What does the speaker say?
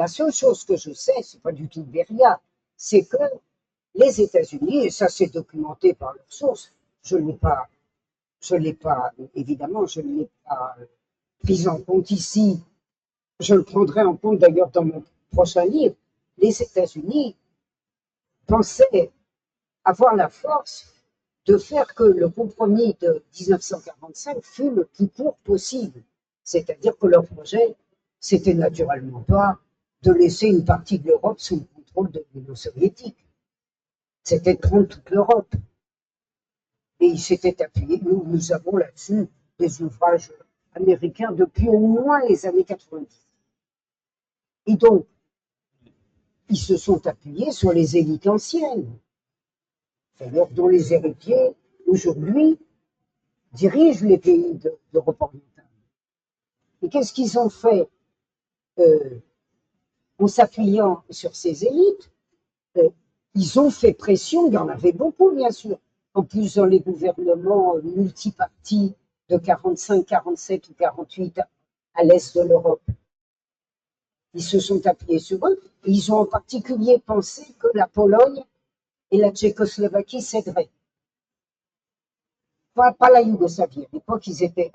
La seule chose que je sais, c'est pas du tout Beria, c'est que les États-Unis, et ça c'est documenté par leurs sources, évidemment, je ne l'ai pas pris en compte ici, je le prendrai en compte d'ailleurs dans mon prochain livre, les États-Unis pensaient avoir la force de faire que le compromis de 1945 fût le plus court possible. C'est-à-dire que leur projet, c'était naturellement pas de laisser une partie de l'Europe sous le contrôle de l'Union soviétique. C'était de prendre toute l'Europe. Et ils s'étaient appuyés, nous avons là-dessus des ouvrages américains depuis au moins les années 90. Et donc, ils se sont appuyés sur les élites anciennes, d'ailleurs dont les héritiers, aujourd'hui, dirigent les pays d'Europe orientale. Et qu'est-ce qu'ils ont fait en s'appuyant sur ces élites? Ils ont fait pression, il y en avait beaucoup, bien sûr. En plus, dans les gouvernements multipartis de 45, 47 ou 48 à l'est de l'Europe, ils se sont appuyés sur eux. Et ils ont en particulier pensé que la Pologne et la Tchécoslovaquie céderaient. Pas la Yougoslavie. À l'époque, ils étaient